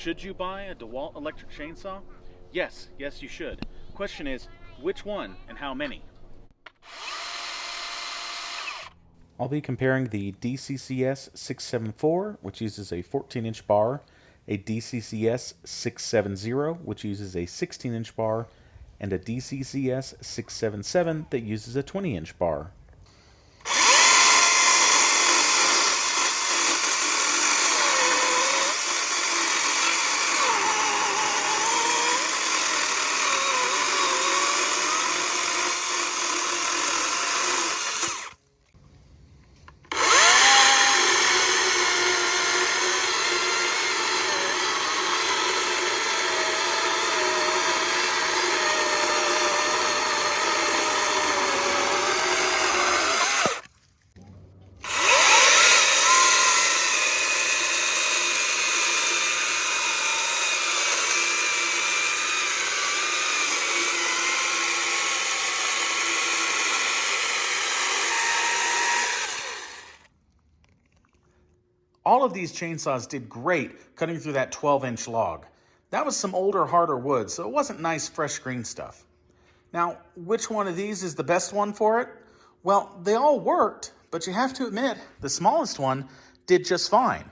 Should you buy a DeWALT electric chainsaw? Yes, you should. Question is, which one and how many? I'll be comparing the DCCS674, which uses a 14-inch bar, a DCCS670, which uses a 16-inch bar, and a DCCS677 that uses a 20-inch bar. All of these chainsaws did great cutting through that 12-inch log. That was some older, harder wood, so it wasn't nice, fresh green stuff. Now, which one of these is the best one for it? Well, they all worked, but you have to admit, the smallest one did just fine.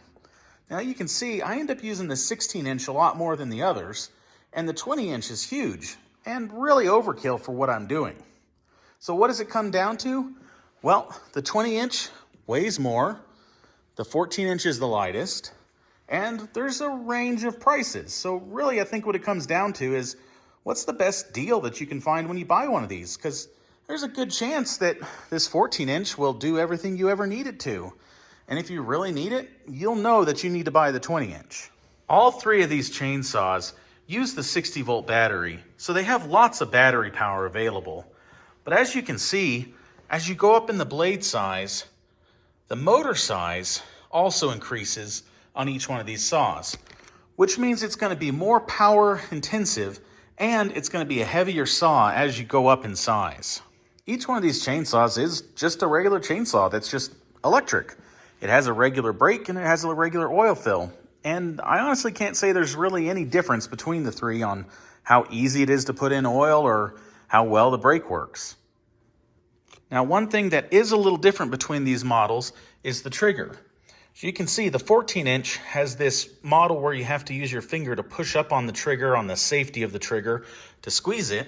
Now you can see I end up using the 16-inch a lot more than the others, and the 20-inch is huge, and really overkill for what I'm doing. So what does it come down to? Well, the 20-inch weighs more, the 14-inch is the lightest, and there's a range of prices. So really, I think what it comes down to is, what's the best deal that you can find when you buy one of these? Because there's a good chance that this 14-inch will do everything you ever need it to. And if you really need it, you'll know that you need to buy the 20-inch. All three of these chainsaws use the 60-volt battery, so they have lots of battery power available. But as you can see, as you go up in the blade size, the motor size also increases on each one of these saws, which means it's going to be more power intensive and it's going to be a heavier saw as you go up in size. Each one of these chainsaws is just a regular chainsaw that's just electric. It has a regular brake and it has a regular oil fill. And I honestly can't say there's really any difference between the three on how easy it is to put in oil or how well the brake works. Now, one thing that is a little different between these models is the trigger. So you can see the 14-inch has this model where you have to use your finger to push up on the trigger, on the safety of the trigger, to squeeze it,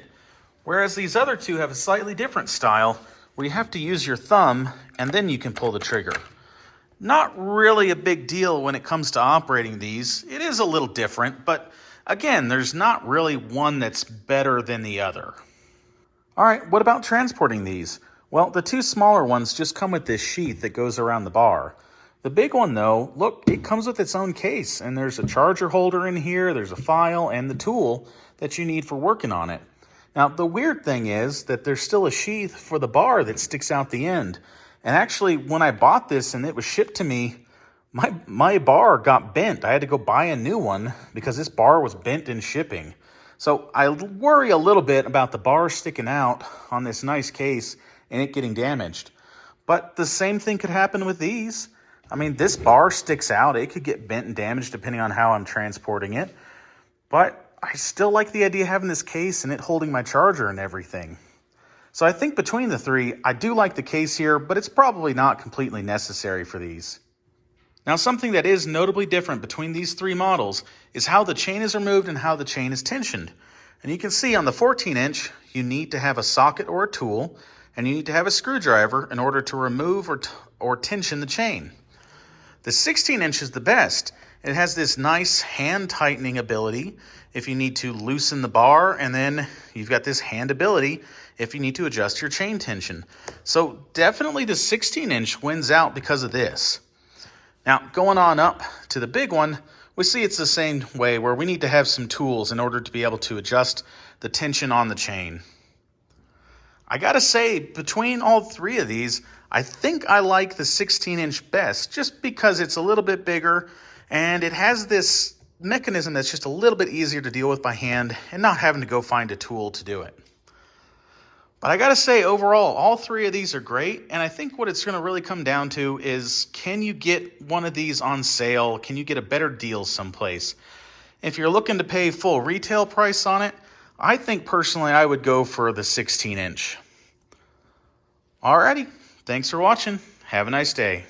whereas these other two have a slightly different style where you have to use your thumb and then you can pull the trigger. Not really a big deal when it comes to operating these. It is a little different, but again, there's not really one that's better than the other. All right, what about transporting these? Well, the two smaller ones just come with this sheath that goes around the bar. The big one, though, look, it comes with its own case, and there's a charger holder in here, there's a file, and the tool that you need for working on it. Now, the weird thing is that there's still a sheath for the bar that sticks out the end. And actually, when I bought this and it was shipped to me, my bar got bent. I had to go buy a new one because this bar was bent in shipping. So I worry a little bit about the bar sticking out on this nice case and it getting damaged. But the same thing could happen with these. I mean, this bar sticks out. It could get bent and damaged depending on how I'm transporting it. But I still like the idea of having this case and it holding my charger and everything. So I think between the three, I do like the case here, but it's probably not completely necessary for these. Now, something that is notably different between these three models is how the chain is removed and how the chain is tensioned. And you can see on the 14-inch, you need to have a socket or a tool, and you need to have a screwdriver in order to remove or tension the chain. The 16-inch is the best. It has this nice hand tightening ability if you need to loosen the bar, and then you've got this hand ability if you need to adjust your chain tension. So definitely the 16-inch wins out because of this. Now, going on up to the big one, we see it's the same way where we need to have some tools in order to be able to adjust the tension on the chain. I gotta say, between all three of these, I think I like the 16-inch best just because it's a little bit bigger and it has this mechanism that's just a little bit easier to deal with by hand and not having to go find a tool to do it. But I gotta say, overall, all three of these are great, and I think what it's gonna really come down to is, can you get one of these on sale? Can you get a better deal someplace? If you're looking to pay full retail price on it, I think personally I would go for the 16-inch. Alrighty, thanks for watching. Have a nice day.